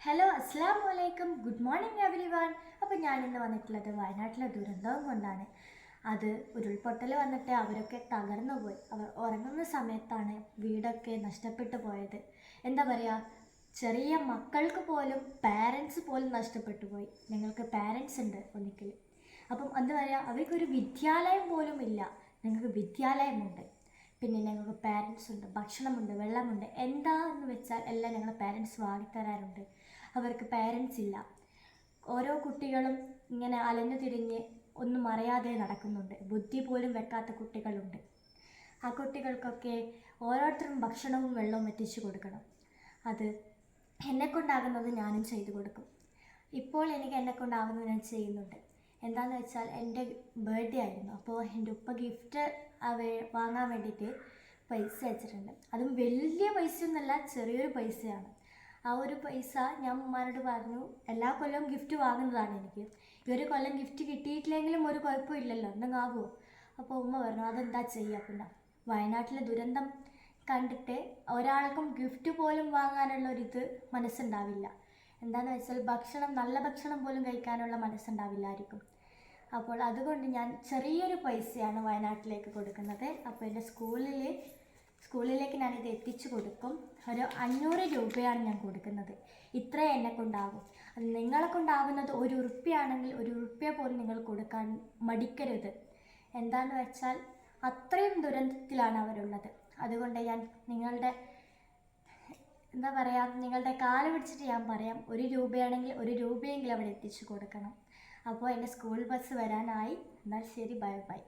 Hello അസ്സാം വലൈക്കും, good morning every one. അപ്പോൾ ഞാനിന്ന് വന്നിട്ടുള്ളത് വയനാട്ടിലെ ദുരന്തവും കൊണ്ടാണ്. അത് ഉരുൾപൊട്ടൽ വന്നിട്ട് അവരൊക്കെ തകർന്നു പോയി. അവർ ഉറങ്ങുന്ന സമയത്താണ് വീടൊക്കെ നഷ്ടപ്പെട്ടു പോയത്. എന്താ പറയുക, ചെറിയ മക്കൾക്ക് പോലും പാരൻസ് പോലും നഷ്ടപ്പെട്ടു പോയി. ഞങ്ങൾക്ക് പാരൻസ് ഉണ്ട് ഒന്നിക്കൽ. അപ്പം എന്താ പറയുക, അവർക്കൊരു വിദ്യാലയം പോലും ഇല്ല. ഞങ്ങൾക്ക് വിദ്യാലയമുണ്ട്, പിന്നെ ഞങ്ങൾക്ക് പാരൻസ് ഉണ്ട്, ഭക്ഷണമുണ്ട്, വെള്ളമുണ്ട്. എന്താന്ന് വെച്ചാൽ എല്ലാം ഞങ്ങളുടെ പാരൻസ് വാങ്ങിത്തരാറുണ്ട്. അവർക്ക് പാരൻസ് ഇല്ല. ഓരോ കുട്ടികളും ഇങ്ങനെ അലഞ്ഞു തിരിഞ്ഞ് ഒന്നും അറിയാതെ നടക്കുന്നുണ്ട്. ബുദ്ധി പോലും വെക്കാത്ത കുട്ടികളുണ്ട്. ആ കുട്ടികൾക്കൊക്കെ ഓരോരുത്തരും ഭക്ഷണവും വെള്ളവും എത്തിച്ചു കൊടുക്കണം. അത് എന്നെക്കൊണ്ടാകുന്നത് ഞാനും ചെയ്തു കൊടുക്കും. ഇപ്പോൾ എനിക്ക് എന്നെക്കൊണ്ടാകുന്നത് ഞാൻ ചെയ്യുന്നുണ്ട്. എന്താണെന്ന് വെച്ചാൽ എൻ്റെ ബർത്ത്ഡേ ആയിരുന്നു. അപ്പോൾ എൻ്റെ ഉപ്പ ഗിഫ്റ്റ് വാങ്ങാൻ വേണ്ടിയിട്ട് പൈസ അയച്ചിട്ടുണ്ട്. അതും വലിയ പൈസയൊന്നുമല്ല, ചെറിയൊരു പൈസയാണ്. ആ ഒരു പൈസ ഞാൻ ഉമ്മാനോട് പറഞ്ഞു, എല്ലാ കൊല്ലവും ഗിഫ്റ്റ് വാങ്ങുന്നതാണ് എനിക്ക്. ഈ ഒരു കൊല്ലം ഗിഫ്റ്റ് കിട്ടിയിട്ടില്ലെങ്കിലും ഒരു കുഴപ്പമില്ലല്ലോ, എന്തെങ്കിലും ആകുമോ. അപ്പോൾ ഉമ്മ പറഞ്ഞു അതെന്താ ചെയ്യുക. പിന്നെ വയനാട്ടിലെ ദുരന്തം കണ്ടിട്ട് ഒരാൾക്കും ഗിഫ്റ്റ് പോലും വാങ്ങാനുള്ള ഒരിത് മനസ്സുണ്ടാവില്ല. എന്താണെന്ന് വെച്ചാൽ നല്ല ഭക്ഷണം പോലും കഴിക്കാനുള്ള മനസ്സുണ്ടാവില്ലായിരിക്കും. അപ്പോൾ അതുകൊണ്ട് ഞാൻ ചെറിയൊരു പൈസയാണ് വയനാട്ടിലേക്ക് കൊടുക്കുന്നത്. അപ്പോൾ എൻ്റെ സ്കൂളിലേക്ക് ഞാനിത് എത്തിച്ചു കൊടുക്കും. ഒരു 500 രൂപയാണ് ഞാൻ കൊടുക്കുന്നത്. ഇത്രയും എന്നെ കൊണ്ടാകും. അത് നിങ്ങളെ കൊണ്ടാകുന്നത് 1 ഉറുപ്പ്യാണെങ്കിൽ 1 ഉറുപ്പ്യ പോലും നിങ്ങൾ കൊടുക്കാൻ മടിക്കരുത്. എന്താണെന്ന് വെച്ചാൽ അത്രയും ദുരന്തത്തിലാണ് അവരുള്ളത്. അതുകൊണ്ട് ഞാൻ നിങ്ങളുടെ കാല് പിടിച്ചിട്ട് ഞാൻ പറയാം, 1 രൂപയാണെങ്കിൽ 1 രൂപയെങ്കിലും അവിടെ എത്തിച്ചു കൊടുക്കണം. അപ്പോൾ എൻ്റെ സ്കൂൾ ബസ് വരാനായി. എന്നാൽ ശരി, ബൈ ബൈ.